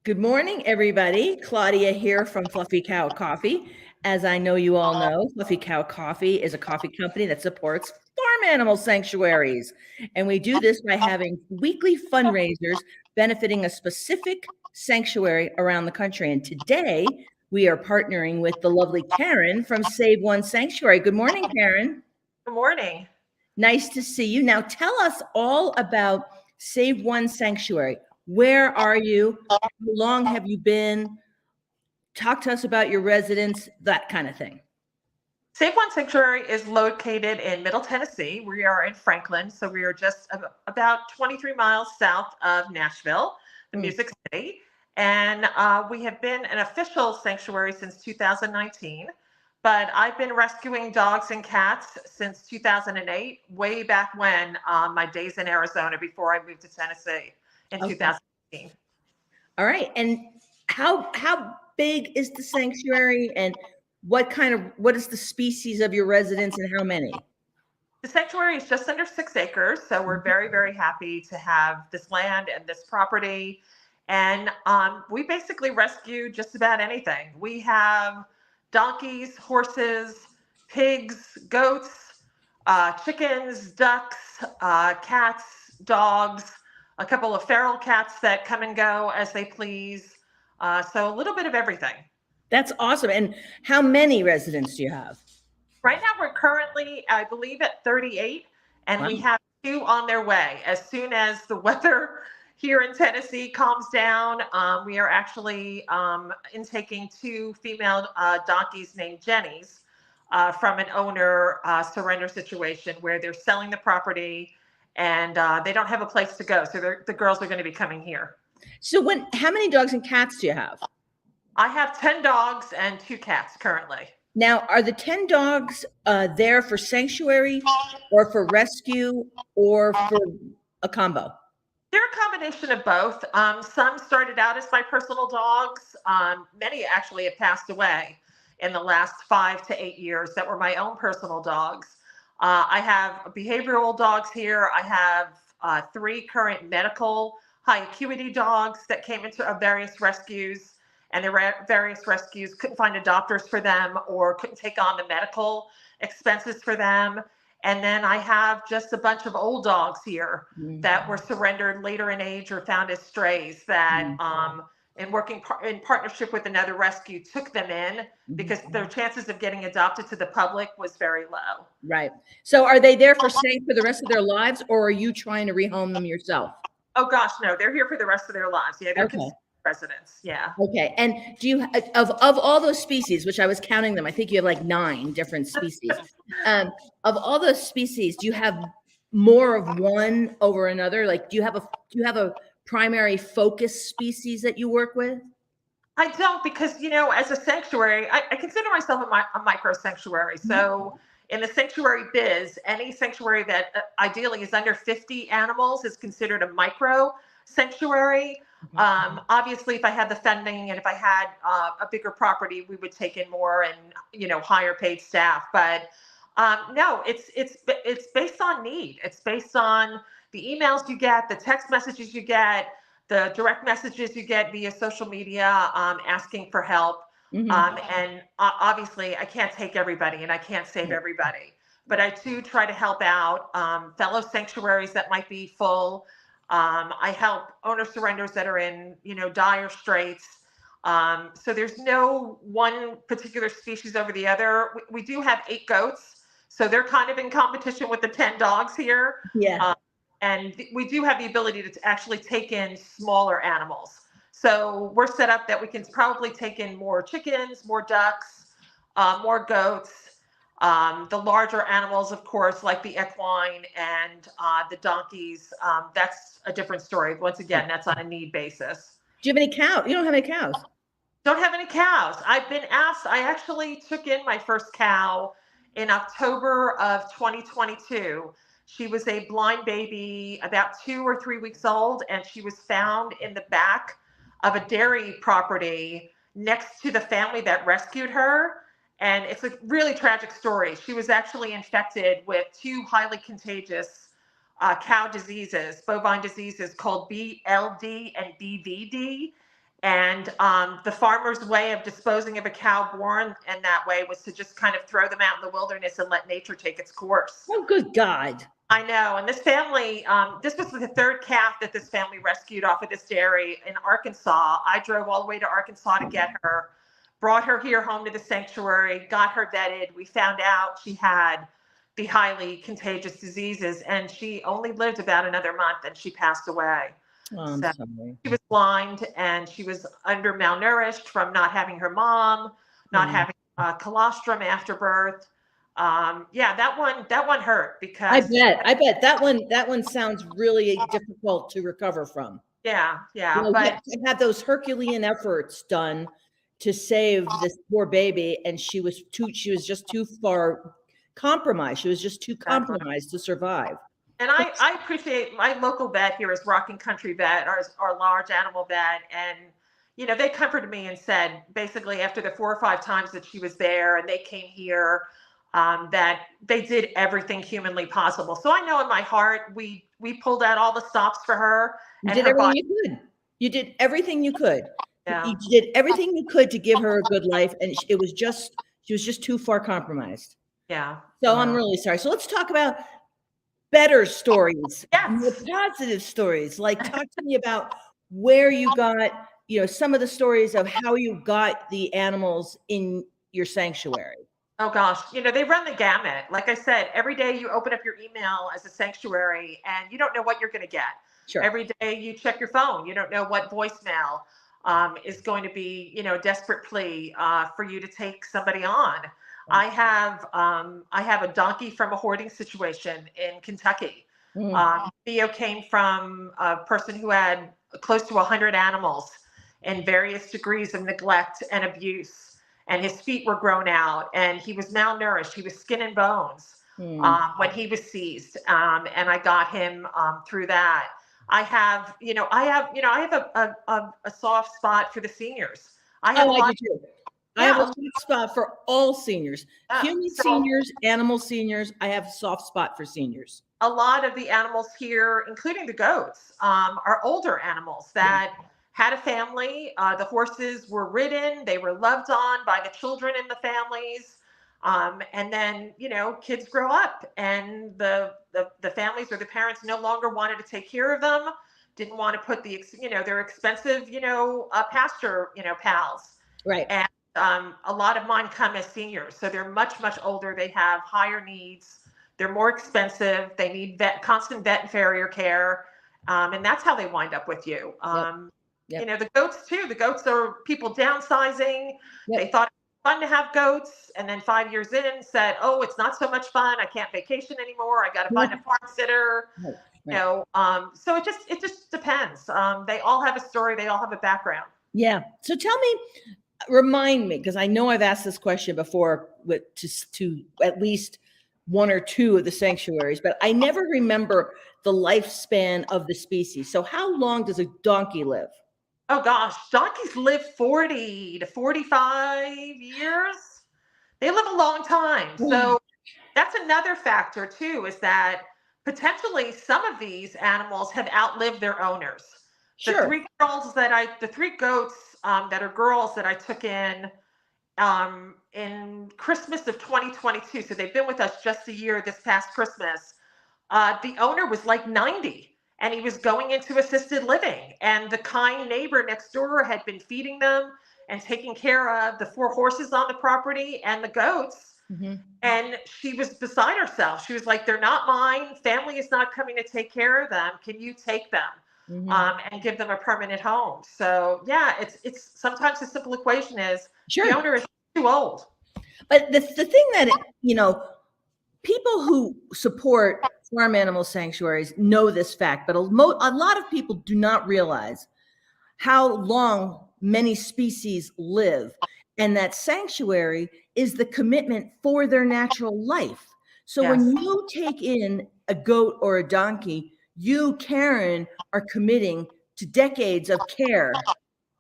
Good morning, everybody. Claudia here from Fluffy Cow Coffee. As I know you all know, Fluffy Cow Coffee is a coffee company that supports farm animal sanctuaries. And we do this by having weekly fundraisers benefiting a specific sanctuary around the country. And today we are partnering with the lovely Karen from Save One Sanctuary. Good morning, Karen. Good morning. Nice to see you. Now tell us all about Save One Sanctuary. Where are you? How long have you been? Talk to us about your residents, that kind of thing. Save One Sanctuary is located in Middle Tennessee. We are in Franklin, so we are just about 23 miles south of Nashville, the Music City. And we have been an official sanctuary since 2019. But I've been rescuing dogs and cats since 2008, way back when my days in Arizona before I moved to Tennessee in 2018. All right. And how big is the sanctuary, and what is the species of your residents, and how many? The sanctuary is just under 6 acres, so we're very, very happy to have this land and this property. And we basically rescue just about anything. We have donkeys, horses, pigs, goats, chickens, ducks, cats, dogs, a couple of feral cats that come and go as they please. So a little bit of everything. That's awesome. And how many residents do you have? Right now, we're currently, I believe, at 38, and we have 2 on their way. As soon as the weather here in Tennessee calms down, we are actually intaking 2 female donkeys named Jennies from an owner surrender situation where they're selling the property and they don't have a place to go. So the girls are going to be coming here. So how many dogs and cats do you have? I have 10 dogs and 2 cats currently. Now, are the 10 dogs there for sanctuary or for rescue or for a combo? They're a combination of both. Some started out as my personal dogs. Many actually have passed away in the last 5 to 8 years that were my own personal dogs. I have behavioral dogs here. I have 3 current medical high acuity dogs that came into various rescues. And the various rescues couldn't find adopters for them or couldn't take on the medical expenses for them. And then I have just a bunch of old dogs here that were surrendered later in age or found as strays that, in working in partnership with another rescue, took them in because their chances of getting adopted to the public was very low. Right. So are they there for staying for the rest of their lives, or are you trying to rehome them yourself? Oh gosh, no, they're here for the rest of their lives. Yeah, they're residents. Yeah. Okay. And do you of all those species, which I was counting them, I think you have like 9 different species. Of all those species, do you have more of one over another? Like, do you have a primary focus species that you work with? I don't, because as a sanctuary, I consider myself a micro sanctuary. So in the sanctuary biz, any sanctuary that ideally is under 50 animals is considered a micro sanctuary. Obviously, if I had the funding and if I had a bigger property, we would take in more and higher paid staff. But no, it's based on need. It's based on the emails you get, the text messages you get, the direct messages you get via social media asking for help. And obviously, I can't take everybody and I can't save everybody. But I do try to help out fellow sanctuaries that might be full. I help owner surrenders that are in, dire straits. So there's no one particular species over the other. We do have 8 goats, so they're kind of in competition with the 10 dogs here. Yeah. And we do have the ability to actually take in smaller animals. So we're set up that we can probably take in more chickens, more ducks, more goats. The larger animals, of course, like the equine and the donkeys, that's a different story. Once again, that's on a need basis. Do you have any cows? You don't have any cows? Don't have any cows. I've been asked. I actually took in my first cow in October of 2022. She was a blind baby, about 2 or 3 weeks old, and she was found in the back of a dairy property next to the family that rescued her. And it's a really tragic story. She was actually infected with 2 highly contagious cow diseases, bovine diseases called BLD and BVD. And the farmer's way of disposing of a cow born in that way was to just kind of throw them out in the wilderness and let nature take its course. Oh, good God. I know. And this family, this was the third calf that this family rescued off of this dairy in Arkansas. I drove all the way to Arkansas to get her, brought her here home to the sanctuary, got her vetted. We found out she had the highly contagious diseases, and she only lived about another month and she passed away. Oh, I'm So sorry. she was blind and she was under malnourished from not having her mom, not Yeah. having colostrum after birth. Yeah, that one hurt I because bet that one sounds really difficult to recover from. yeah, You yeah, know, you but have to have those Herculean efforts done to save this poor baby, and she was just too far compromised. She was just too exactly. compromised to survive. And I appreciate my local vet here is Rocking Country Vet, our large animal vet, and they comforted me and said basically after the 4 or 5 times that she was there and they came here, that they did everything humanly possible. So I know in my heart we pulled out all the stops for her You and did her everything body. you could. You did everything you could. Yeah, You did everything you could to give her a good life, and she was just too far compromised. yeah, So I'm yeah. really sorry. So let's talk about better stories, more Yes. positive stories. Like, talk to me about where you got, some of the stories of how you got the animals in your sanctuary. Oh gosh, they run the gamut. Like I said, every day you open up your email as a sanctuary and you don't know what you're going to get. Sure. Every day you check your phone, you don't know what voicemail is going to be, a desperate plea for you to take somebody on. I have a donkey from a hoarding situation in Kentucky. Mm, Theo came from a person who had close to 100 animals in various degrees of neglect and abuse, and his feet were grown out and he was malnourished. He was skin and bones mm. when he was seized. And I got him through that. I have a soft spot for the seniors. I have a Oh, I lot. do too. I have a Yeah. soft spot for all seniors, Yeah. human So seniors, animal seniors. I have a soft spot for seniors. a lot of the animals here, including the goats, are older animals Yeah. that had a family. The horses were ridden, they were loved on by the children in the families. And then, kids grow up and the families or the parents no longer wanted to take care of them, didn't want to put their expensive, pasture, pals. Right. And a lot of mine come as seniors. So they're much, much older. They have higher needs. They're more expensive. They need constant vet and farrier care. And that's how they wind up with you. Yep. Yep. The goats too. The goats are people downsizing. They Yep. thought it was fun to have goats. And then 5 years in said, oh, it's not so much fun. I can't vacation anymore. I got to find a farm sitter. Right. Right. So it just depends. They all have a story. They all have a background. Yeah. So tell me, remind me, because I know I've asked this question before to at least one or two of the sanctuaries, but I never remember the lifespan of the species. So how long does a donkey live? Oh gosh, donkeys live 40 to 45 years. They live a long time. So that's another factor too, is that potentially some of these animals have outlived their owners. Sure. The three goats that are girls that I took in Christmas of 2022. So they've been with us just a year this past Christmas. The owner was like 90 and he was going into assisted living. And the kind neighbor next door had been feeding them and taking care of the 4 horses on the property and the goats. Mm-hmm. And she was beside herself. She was like, they're not mine. Family is not coming to take care of them. Can you take them and give them a permanent home? So yeah, it's sometimes the simple equation is the Sure. owner is too old. But the thing that, people who support farm animal sanctuaries know this fact, but a lot of people do not realize how long many species live, and that sanctuary is the commitment for their natural life. So Yes. when you take in a goat or a donkey, you, Karen, are committing to decades of care for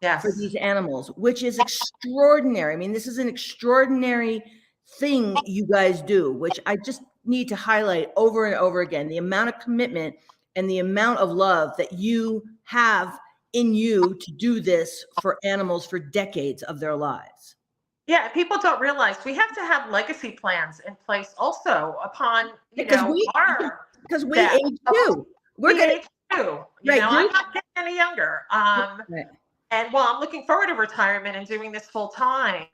Yes. these animals, which is extraordinary. I mean, this is an extraordinary thing you guys do, which I just need to highlight over and over again. The amount of commitment and the amount of love that you have in you to do this for animals for decades of their lives. Yeah, people don't realize we have to have legacy plans in place also upon, Because our we death. age too. We're We gonna age too. right. I'm not getting any younger. Right. And while I'm looking forward to retirement and doing this full time,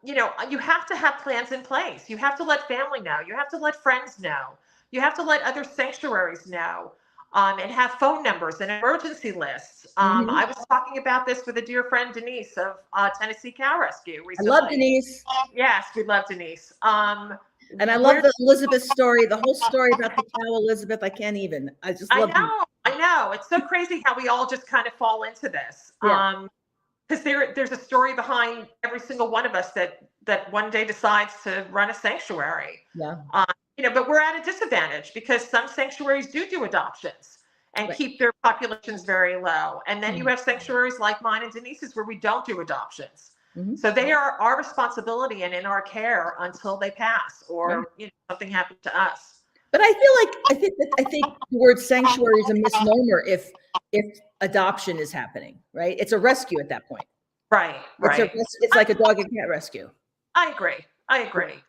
you have to have plans in place. You have to let family know. You have to let friends know. You have to let other sanctuaries know, and have phone numbers and emergency lists. Mhm. I was talking about this with a dear friend, Denise of Tennessee Cow Rescue I love recently. Denise. Yes, we love Denise. And I love We're the Elizabeth story, the whole story about the cow Elizabeth. I can't even. I just love it. I know. It's so crazy how we all just kind of fall into this. Yeah. Because there's a story behind every single one of us that one day decides to run a sanctuary. Yeah. But we're at a disadvantage because some sanctuaries do adoptions and Right. keep their populations very low. And then you Mhm. have sanctuaries like mine and Denise's where we don't do adoptions. Mhm. So they are our responsibility and in our care until they pass Right. or something happens to us. But I think the word sanctuary is a misnomer if adoption is happening, right? It's a rescue at that point. Right, right. It's like a dog and cat rescue. I agree. I agree.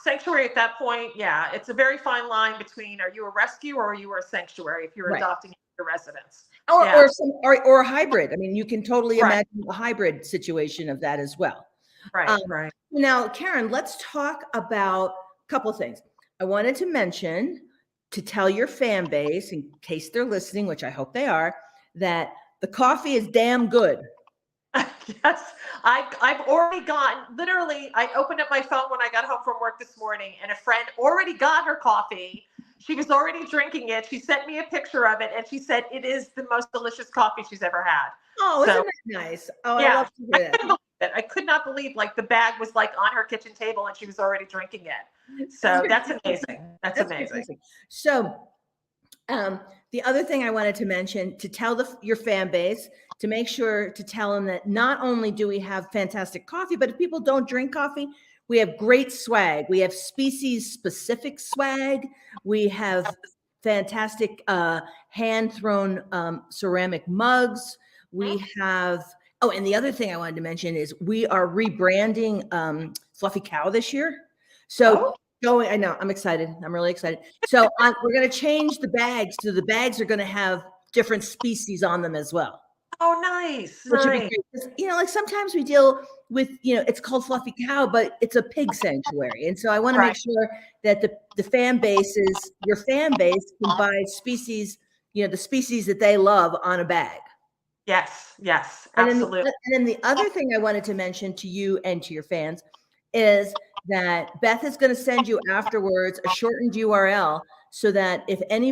Sanctuary at that point, yeah, it's a very fine line between are you a rescue or are you a sanctuary if you're Right. adopting your residents. Or a hybrid. I mean, you can totally Right. imagine a hybrid situation of that as well. Right, right. Now, Karen, let's talk about a couple of things. I wanted to mention to tell your fan base, in case they're listening, which I hope they are, that the coffee is damn good. Yes, I've already gotten, literally, I opened up my phone when I got home from work this morning and a friend already got her coffee. She was already drinking it. She sent me a picture of it and she said it is the most delicious coffee she's ever had. Oh, So isn't that nice? Oh, I yeah, love to hear that. couldn't believe it. I could not believe like the bag was like on her kitchen table and she was already drinking it. So that's amazing. That's amazing. Fantastic. So, the other thing I wanted to mention to tell your fan base to make sure to tell them that not only do we have fantastic coffee, but if people don't drink coffee, we have great swag. We have species specific swag. We have fantastic hand thrown ceramic mugs. We have, oh, and the other thing I wanted to mention is we are rebranding Fluffy Cow this year. So I know, I'm excited. I'm really excited. So we're going to change the bags. So the bags are going to have different species on them as well. Oh, nice. Which would be Nice. great. Like sometimes we deal with, it's called Fluffy Cow, but it's a pig sanctuary. And so I want to make sure that your fan base can buy species, the species that they love on a bag. Yes, yes, And absolutely. then the other thing I wanted to mention to you and to your fans is that Beth is going to send you afterwards a shortened URL so that if any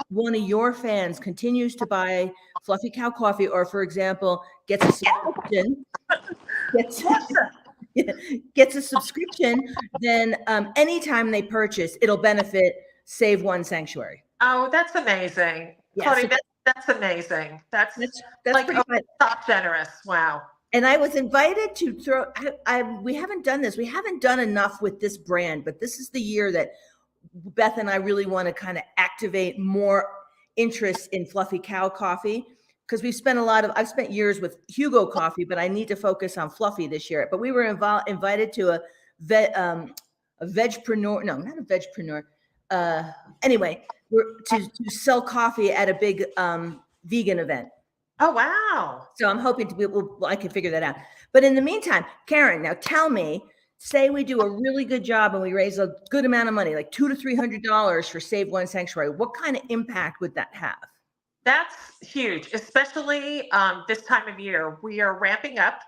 one of your fans continues to buy Fluffy Cow coffee, or for example, gets a subscription, gets a subscription, then anytime they purchase, it'll benefit Save One Sanctuary. Oh, that's amazing. Yeah, Claudia, that's amazing. That's like pretty fun. Top generous. Wow. And I was invited to throw, we haven't done this. We haven't done enough with this brand, but this is the year that Beth and I really want to kind of activate more interest in Fluffy Cow coffee, because I've spent years with Hugo coffee, but I need to focus on Fluffy this year. But we were invited to a vegpreneur, no, not a vegpreneur. Anyway, to sell coffee at a big vegan event. Oh, wow. So I'm hoping I can figure that out. But in the meantime, Karen, now tell me, say we do a really good job and we raise a good amount of money, like $200 to $300 for Save One Sanctuary. What kind of impact would that have? That's huge, especially this time of year. We are ramping up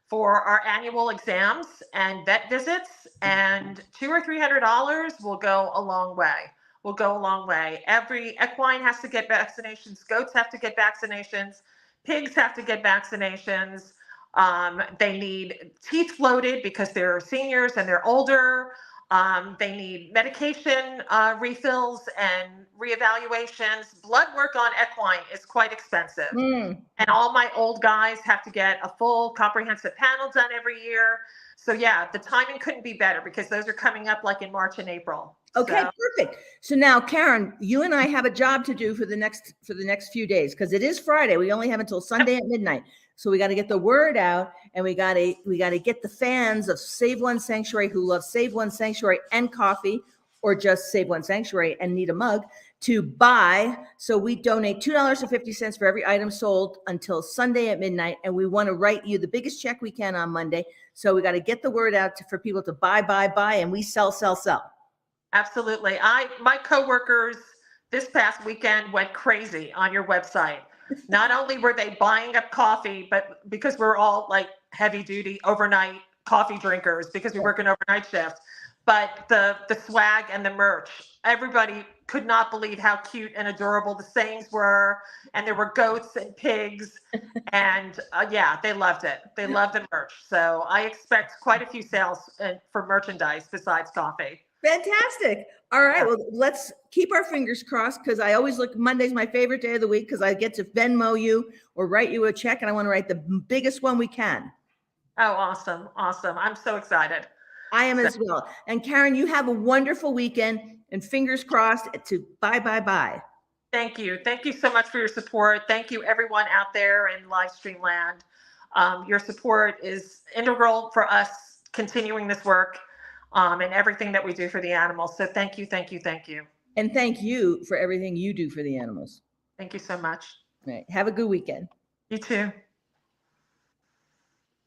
for our annual exams and vet visits, and $200 or $300 will go a long way. Will go a long way. Every equine has to get vaccinations. Goats have to get vaccinations. Pigs have to get vaccinations. They need teeth floated because they're seniors and they're older. They need medication refills and reevaluations. Blood work on equine is quite expensive. And all my old guys have to get a full comprehensive panel done every year. So yeah, the timing couldn't be better because those are coming up like in March and April. Okay, So perfect. So now, Karen, you and I have a job to do for the next few days because it is Friday. We only have until Sunday at midnight. So we got to get the word out, and we gotta get the fans of Save One Sanctuary who love Save One Sanctuary and coffee, or just Save One Sanctuary and need a mug to buy. So we donate $2.50 for every item sold until Sunday at midnight, and we want to write you the biggest check we can on Monday. So we got to get the word out for people to buy, and we sell, sell, sell. absolutely. My coworkers this past weekend went crazy on your website. Not only were they buying up coffee, but because we're all like heavy duty overnight coffee drinkers because we work an overnight shift, but the swag and the merch, everybody could not believe how cute and adorable the sayings were, and there were goats and pigs, and yeah, they loved it. They loved the merch. So I expect quite a few sales for merchandise besides coffee. Fantastic. All right. Yeah. Well, let's keep our fingers crossed because I always look, Monday's my favorite day of the week because I get to Venmo you or write you a check, and I want to write the biggest one we can. Oh, awesome. Awesome. I'm so excited. I am So as well. And Karen, you have a wonderful weekend and fingers crossed to buy. thank you. Thank you so much for your support. Thank you, everyone out there in live stream land. Your support is integral for us continuing this work and everything that we do for the animals. So thank you, thank you, thank you. And thank you for everything you do for the animals. Thank you so much. All right. Have a good weekend. You too.